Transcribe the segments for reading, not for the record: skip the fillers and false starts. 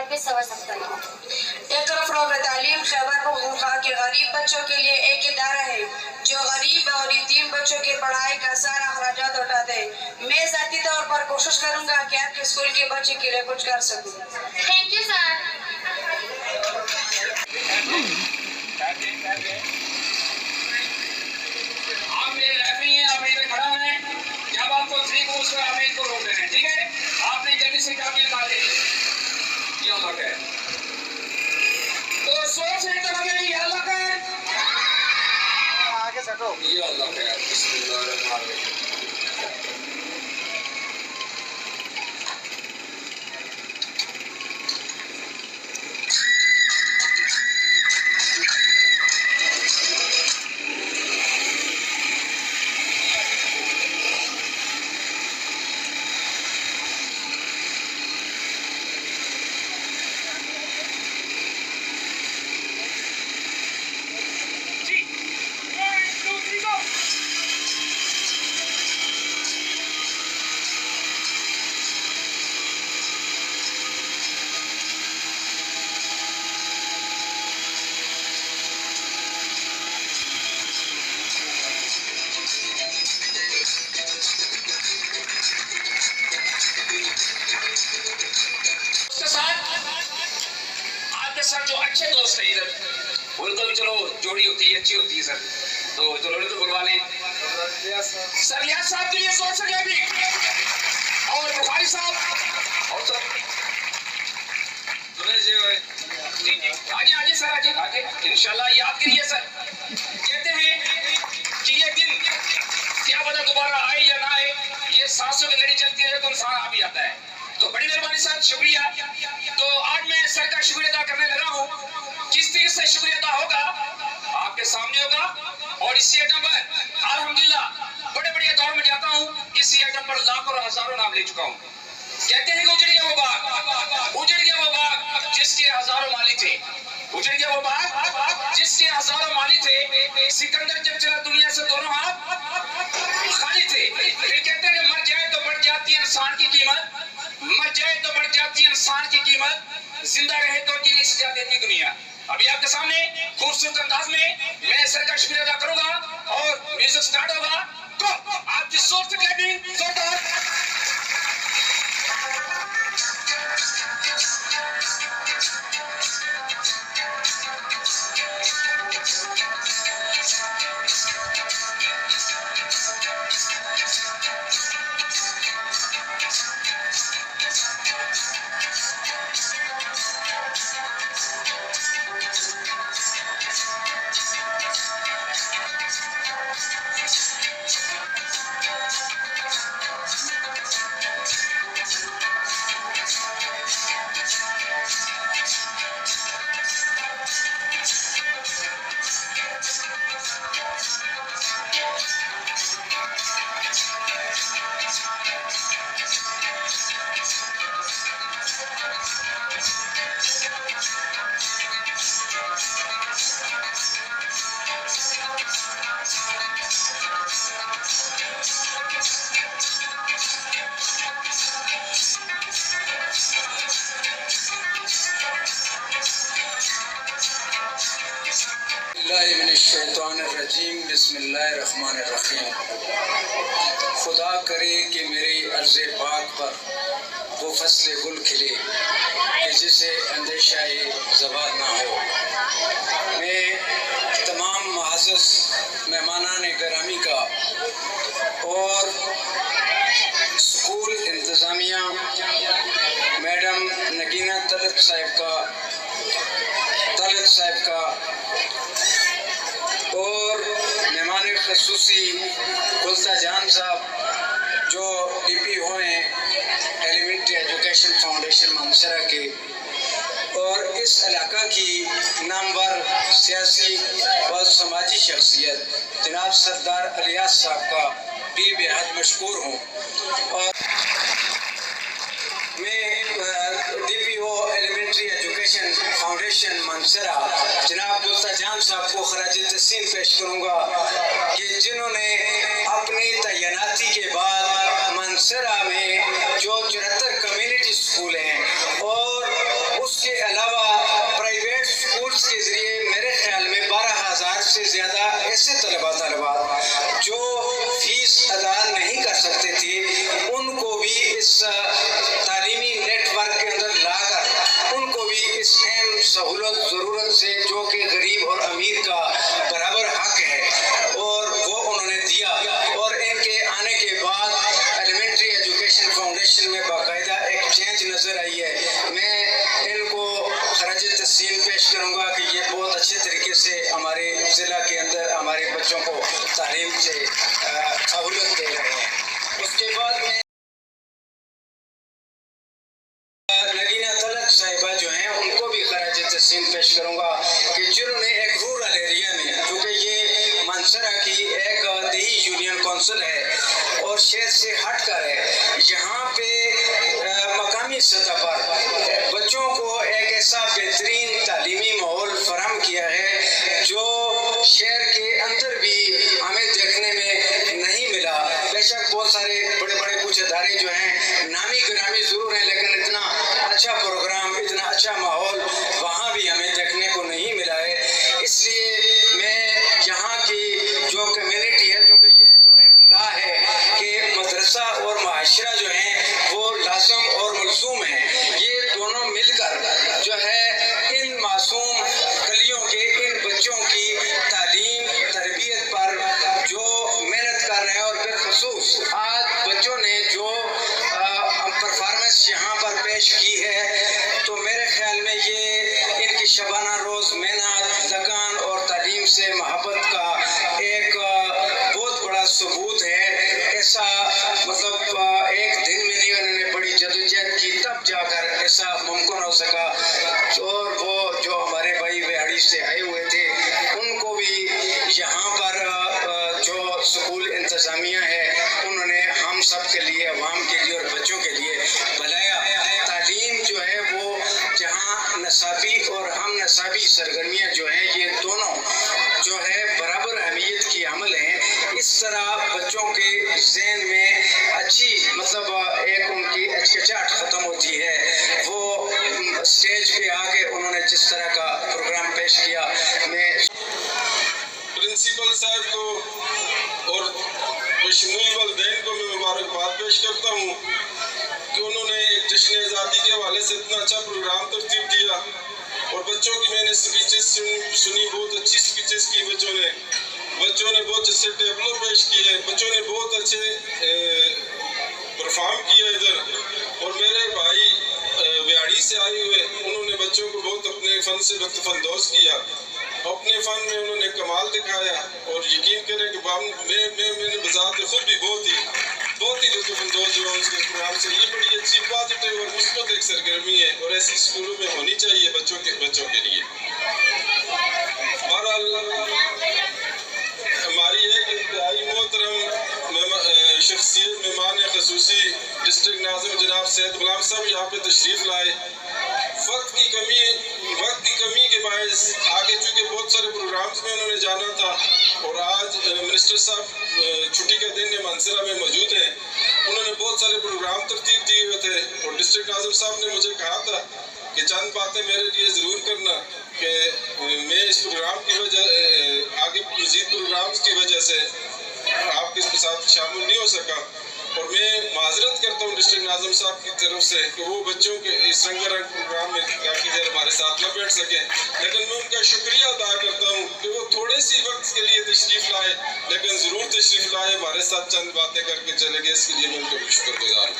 भी समझ सकता है। एक अफरोग तालीम खैबर पख्तूनख्वा के गरीब बच्चों के लिए एक इदारा है जो गरीब और यतीम बच्चों के पढ़ाई का सारा अखराजात उठाते हैं। मैं ज़ाती तौर पर कोशिश करूंगा कि आपके स्कूल के बच्चे के लिए कुछ कर सकूं। Thank you sir. आप मेरे रेफरी हैं, आप मेरे खड़ा हैं। जब आपको 3 को उसको आप एक को रोक रहे हैं, ठीक है? आपने जल्दी से क्या निकाले ये अलग है। तो सोच से तो लगे ये अलग है, आगे सटो ये अलग है। बिस्मिल्लाहिर्रहमानिर्रहीम। सर जो अच्छे दोस्त है इधर उनको भी चलो जोड़ी होती है, अच्छी होती है सर। तो चलो तो बुलवा लें सर। रियाज साहब के लिए सोच सके अभी, और बुखारी साहब और सर आगे सर, आगे इंशाल्लाह याद करिए सर। कहते हैं कि ये दिन क्या पता दोबारा आए या ना आए, ये सांसों की लड़ी चलती है तो इंसान आ भी जाता है। तो बड़ी मेहरबानी सर, शुक्रिया। तो आज मैं सर का शुक्रिया अदा करने लगा हूँ। किस तरीके से शुक्रिया अदा होगा आपके सामने होगा। और इसी आइटम पर अल्हम्दुलिल्लाह बड़े बड़े दौर में जाता हूँ, इसी आइटम पर लाखों और हजारों नाम ले चुका हूँ। कहते हैं कि उजड़ गया वो बाग, उजड़ गया वो बाग जिसके हजारों माली थे, उजड़ गया वो बाग जिसके हजारों माली थे। सिकंदर जब चला दुनिया से दोनों हाथ खाली थे। फिर कहते हैं मर जाए तो बढ़ जाती है इंसान की कीमत, मर जाए तो बढ़ जाती है इंसान की कीमत, जिंदा रहे तो जीने से ज्यादा देती दुनिया। अभी आपके सामने खूबसूरत अंदाज में मैं सर का शुक्रिया अदा करूंगा और म्यूजिक स्टार्ट होगा। तो आपकी जोर से क्लैपिंग जोरदार। बिस्मिल्लाहिर्रहमानिर्रहीम। खुदा करे कि मेरी अर्ज़ पाक पर वो फसल गुल खिले कि जिसे अंदेशा ज़वाल ना हो। मैं तमाम मुअज़्ज़ज़ मेहमानान गिरामी का और स्कूल इंतज़ामिया मैडम नगीना तलत साहिब का और मेहमान खसूसी गुलता जान साहब जो DP हुए एलिमेंट्री एजुकेशन फाउंडेशन मानसरा के, और इस इलाका की नामवर सियासी व समाजी शख्सियत जनाब सरदार अलियास साहब का भी बेहद मशहूर हूँ। और मैं DPO एलिमेंट्री एजुकेशन फाउंडेशन मानसरा जनाब गुलता जान साहब को खराज तहसीन पेश करूँगा कि जिन्होंने अपनी तैनाती के बाद मानसरा में जो 74 कम्युनिटी स्कूल हैं और उसके ऐसे तलबात जो फीस अदा नहीं कर सकते थे, उनको भी इस तालीमी नेटवर्क के अंदर लाकर उनको भी इस अहम सहूलत ज़रूरत से, जो कि गरीब और अमीर का बराबर हक है, और वो उन्होंने दिया। और इनके आने के बाद एलिमेंट्री एजुकेशन फाउंडेशन में बाकायदा एक चेंज नज़र आई है। मैं इनको खराज तहसीन पेश करूँगा कि ये बहुत अच्छे तरीके से हमारे ज़िला के अंदर हमारे बच्चों को तालीम से सहूलत दे रहे हैं। उसके बाद में नगीना तलक साहिबा जो हैं, उनको भी खराज तहसीन पेश करूँगा कि जिन्होंने एक रूरल एरिया में, क्योंकि ये मानसरा की एक देही यूनियन कौंसिल है और शहर से हट कर है, यहाँ पे मकामी सतह पर बच्चों को एक ऐसा बेहतरीन तालीमी माहौल फराहम किया है जो शहर के अंदर भी हमें देखने में नहीं मिला। बेशक बहुत सारे बड़े बड़े कुछ इदारे जो हैं नामी गिरामी ज़रूर हैं, लेकिन इतना अच्छा प्रोग्राम, इतना अच्छा माहौल वहाँ भी हमें देखने को नहीं मिला है। इसलिए मैं यहाँ की जो कम्युनिटी है, जो कि ये तो एक ला है कि मदरसा और माशरा जो हैं वो लाज़म और मलज़ूम हैं, ये दोनों मिलकर जो है इन मासूम कलियों के, इन बच्चों की तालीम तरबियत पर जो मेहनत कर रहे हैं। और बिलखसूस आज बच्चों ने जो परफॉर्मेंस यहाँ पर पेश की है, तो मेरे ख्याल में ये इनकी शबाना रोज़ मेहनत, लगन और तालीम से मोहब्बत का एक बहुत बड़ा सबूत है। ऐसा मतलब एक दिन में नहीं, उन्होंने बड़ी जदोजहद की, तब जाकर ऐसा मुमकिन हो सका। और वो जो हमारे भाई बिहाड़ी से आए हुए थे, उनको भी यहाँ पर जो स्कूल इंतज़ामिया है, उन्होंने हम सब के लिए, अवाम के लिए और बच्चों के लिए बुलाया। तालीम जो है वो जहाँ नसाबी और हम नसाबी सरगर्मियाँ जो हैं, ये दोनों जो है बराबर अहमियत की अमल हैं। इस तरह बच्चों के ज़हन में अच्छी मतलब एक उनकी हिचकिचाहट ख़त्म होती है। वो स्टेज पे आके उन्होंने जिस तरह का प्रोग्राम पेश किया, मैं प्रिंसिपल साहब को और बशमूल वालिदैन को मैं मुबारकबाद पेश करता हूँ कि उन्होंने एक जश्न आज़ादी के हवाले से इतना अच्छा प्रोग्राम तरतीब दिया। और बच्चों की मैंने स्पीचेस सुनी, बहुत अच्छी स्पीचेस की बच्चों ने बहुत अच्छे टेबलों पेश किए, बच्चों ने बहुत अच्छे परफॉर्म किया इधर। और मेरे भाई बिहाड़ी से आए हुए, उन्होंने बच्चों को बहुत अपने फ़न से लुत्फ़अंदोज़ किया, अपने फ़न में उन्होंने कमाल दिखाया। और यकीन करें कि मैंने बज़ात खुद भी बहुत ही लुत्फ़अंदोज़ हुआ उसके प्रोग्राम से। ये बड़ी अच्छी पॉजिटिव और मुस्बत एक सरगर्मी है और ऐसी स्कूलों में होनी चाहिए बच्चों के लिए। बहरहाल हमारी एक इंतहाई मोहतरम शख्सियत मेहमान खसूसी डिस्ट्रिक्ट नाज़िम जनाब सैयद गुलाम साहब यहाँ पे तशरीफ़ लाए। वक्त की कमी के बायस आगे चूँकि बहुत सारे प्रोग्राम्स में उन्होंने जाना था और आज मिनिस्टर साहब छुट्टी का दिन है, मानसरा में मौजूद हैं, उन्होंने बहुत सारे प्रोग्राम तरतीब दिए हुए थे। और डिस्ट्रिक्ट नाज़िम साहब ने मुझे कहा था कि चंद बातें मेरे लिए ज़रूर करना कि मैं इस प्रोग्राम की वजह आगे मज़ीद प्रोग्राम्स की वजह से आपके साथ शामिल नहीं हो सका। और मैं माजरत करता हूँ डिस्ट्रिक्ट नाज़िम साहब की तरफ से कि वो बच्चों के इस रंगारंग प्रोग्राम में काफ़ी देर हमारे साथ न बैठ सकें, लेकिन मैं उनका शुक्रिया अदा करता हूँ कि वो थोड़े सी वक्त के लिए तशरीफ़ लाए, लेकिन ज़रूर तशरीफ़ लाए, हमारे साथ चंद बातें करके चले गए। इसके लिए मैं उनका शुक्रगुज़ार हूँ।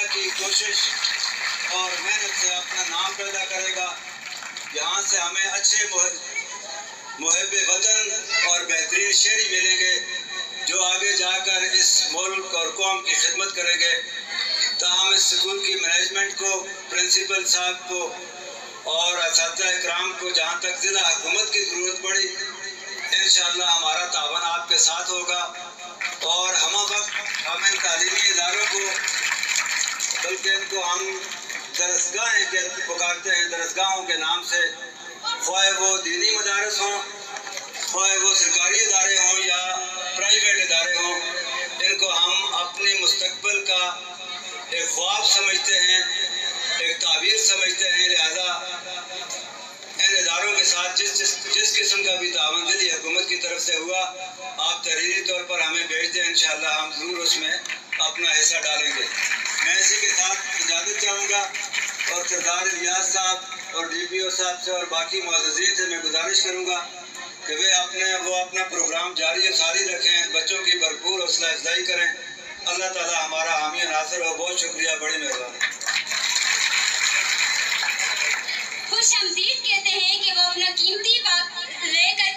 की कोशिश और मेहनत से अपना नाम पैदा करेगा। यहाँ से हमें अच्छे मुहब्बे वतन और बेहतरीन शहरी मिलेंगे जो आगे जाकर इस मुल्क और कौम की खिदमत करेंगे। ताहम इस स्कूल की मैनेजमेंट को, प्रिंसिपल साहब को और असातिज़ा इकराम को जहाँ तक ज़िला हुकूमत की ज़रूरत पड़ी, इंशाअल्लाह हमारा तावन आपके साथ होगा और हम वक्त हम इन तालीमी इदारों को, बल्कि इनको हम दरसगाहें के पुकारते हैं, दरसगाहों के नाम से, ख्वाह वो दीनी मदारस हों, ख्वाह वो सरकारी इदारे हों या प्राइवेट इदारे हों, इनको हम अपने मुस्तकबिल का एक ख्वाब समझते हैं, एक ताबीर समझते हैं। लिहाजा इन इदारों के साथ जिस किस्म का भी तावन दिली हुकूमत की तरफ से हुआ, आप तहरीरी तौर पर हमें भेज दें, इंशाअल्लाह हम ज़रूर उसमें अपना हिस्सा डालेंगे। मैं इसी के साथ इजाज़त चाहूँगा और सरदार रियाज साहब और DPO साहब से और बाकी मुअज़्ज़िज़ीन से मैं गुजारिश करूँगा कि वे अपना प्रोग्राम जारी और सारी रखें, बच्चों की भरपूर हौसला अफजाई करें। अल्लाह ताला हमारा हामी और नासिर हो। बहुत शुक्रिया, बड़ी मेहरबानी। खुश आमदीद कहते हैं कि वो अपना कीमती वक्त लेकर